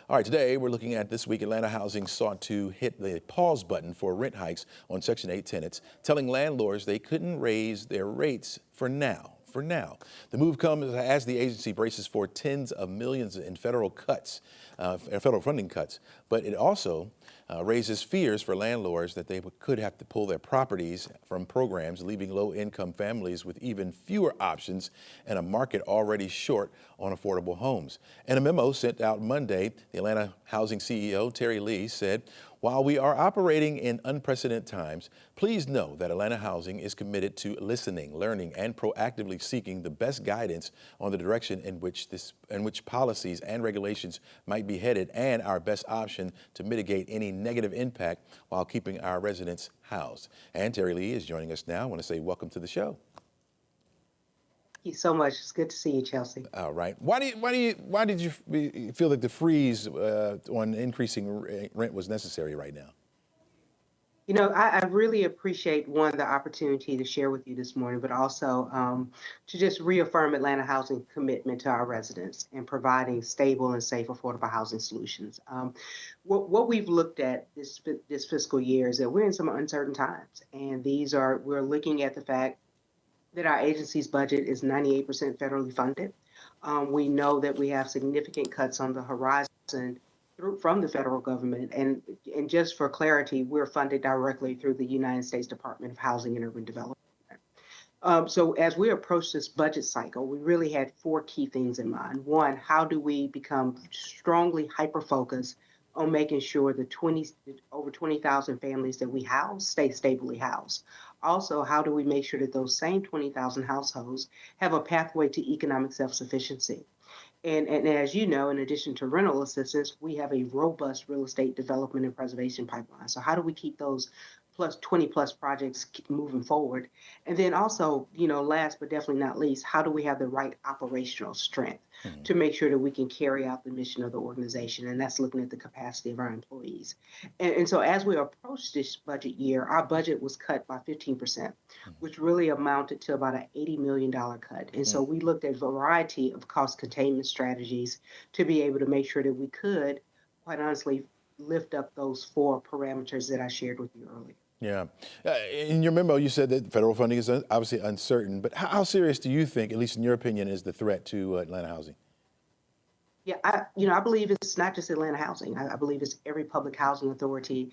All right, today we're looking at this week Atlanta Housing sought to hit the pause button for rent hikes on Section 8 tenants, telling landlords they couldn't raise their rates for now. The move comes as the agency braces for tens of millions in federal funding cuts, but it also raises fears for landlords that they could have to pull their properties from programs, leaving low-income families with even fewer options and a market already short on affordable homes. In a memo sent out Monday, the Atlanta Housing CEO Terri M said, "While we are operating in unprecedented times, please know that Atlanta Housing is committed to listening, learning, and proactively seeking the best guidance on the direction in which policies and regulations might be headed and our best option to mitigate any negative impact while keeping our residents housed." And Terri M is joining us now. I want to say welcome to the show. Thank you so much. It's good to see you, Chelsea. All right. Why did you feel that the freeze on increasing rent was necessary right now? I really appreciate, one, the opportunity to share with you this morning, but also to just reaffirm Atlanta Housing commitment to our residents and providing stable and safe, affordable housing solutions. What we've looked at this fiscal year is that we're in some uncertain times, and we're looking at the fact that our agency's budget is 98% federally funded. We know that we have significant cuts on the horizon from the federal government. And just for clarity, we're funded directly through the United States Department of Housing and Urban Development. So as we approach this budget cycle, we really had four key things in mind. One, how do we become strongly hyper-focused on making sure the over 20,000 families that we house stay stably housed? Also, how do we make sure that those same 20,000 households have a pathway to economic self-sufficiency? And as you know, in addition to rental assistance, we have a robust real estate development and preservation pipeline. So how do we keep those 20 plus projects moving forward? And then also, last but definitely not least, how do we have the right operational strength to make sure that we can carry out the mission of the organization? And that's looking at the capacity of our employees. And so as we approach this budget year, our budget was cut by 15%, which really amounted to about an $80 million cut. And so we looked at a variety of cost containment strategies to be able to make sure that we could, quite honestly, lift up those four parameters that I shared with you earlier. Yeah. In your memo, you said that federal funding is obviously uncertain, but how serious do you think, at least in your opinion, is the threat to Atlanta Housing? Yeah, I believe it's not just Atlanta Housing. I believe it's every public housing authority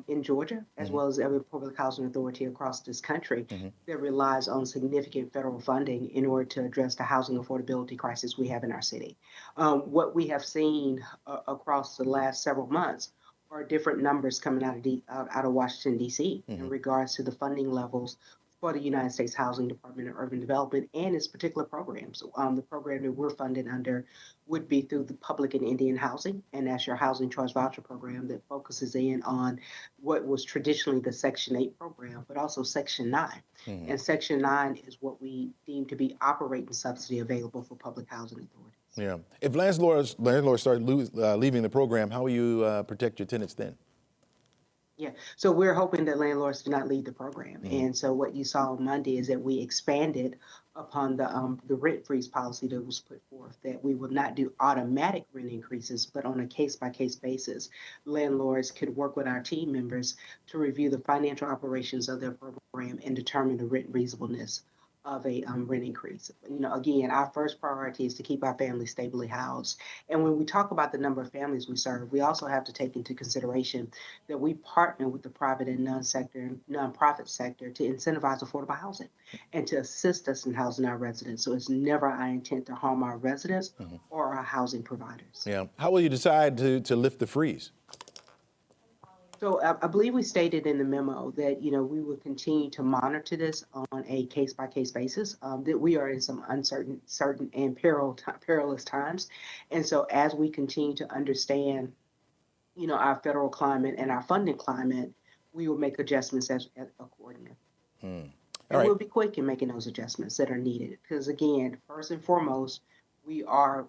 in Georgia, as well as every public housing authority across this country that relies on significant federal funding in order to address the housing affordability crisis we have in our city. What we have seen across the last several months are different numbers coming out of Washington, D.C. in regards to the funding levels for the United States Housing Department of Urban Development and its particular programs. The program that we're funded under would be through the Public and Indian Housing, and that's your Housing Choice Voucher program that focuses in on what was traditionally the Section 8 program, but also Section 9. And Section 9 is what we deem to be operating subsidy available for public housing authorities. Yeah. If landlords start leaving the program, how will you protect your tenants then? Yeah, so we're hoping that landlords do not leave the program. And so what you saw on Monday is that we expanded upon the rent freeze policy that was put forth, that we will not do automatic rent increases, but on a case-by-case basis. Landlords could work with our team members to review the financial operations of their program and determine the rent reasonableness of a rent increase. Again, our first priority is to keep our families stably housed. And when we talk about the number of families we serve, we also have to take into consideration that we partner with the private and nonprofit sector to incentivize affordable housing and to assist us in housing our residents. So it's never our intent to harm our residents or our housing providers. Yeah. How will you decide to lift the freeze? So I believe we stated in the memo that, we will continue to monitor this on a case-by-case basis, that we are in some uncertain, and perilous times. And so as we continue to understand, our federal climate and our funding climate, we will make adjustments accordingly. And we'll be quick in making those adjustments that are needed. Because again, first and foremost, we are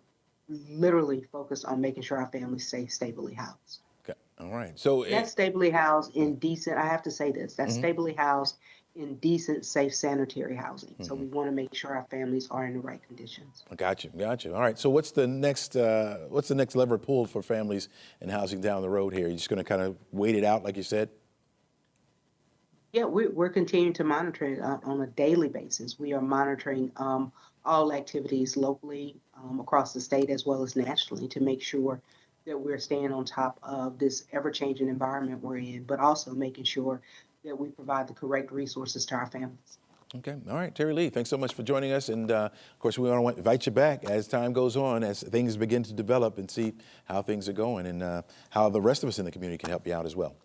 literally focused on making sure our families stay stably housed. Okay. All right. So that's stably housed in decent, I have to say this, that's stably housed in decent, safe, sanitary housing. So we want to make sure our families are in the right conditions. Got you. All right. So what's the next lever pulled for families and housing down the road here? You're just going to kind of wait it out, like you said? Yeah, we're continuing to monitor it on a daily basis. We are monitoring all activities locally across the state as well as nationally to make sure that we're staying on top of this ever-changing environment we're in, but also making sure that we provide the correct resources to our families. Okay. All right. Terri Lee, thanks so much for joining us. And of course, we want to invite you back as time goes on, as things begin to develop, and see how things are going and how the rest of us in the community can help you out as well.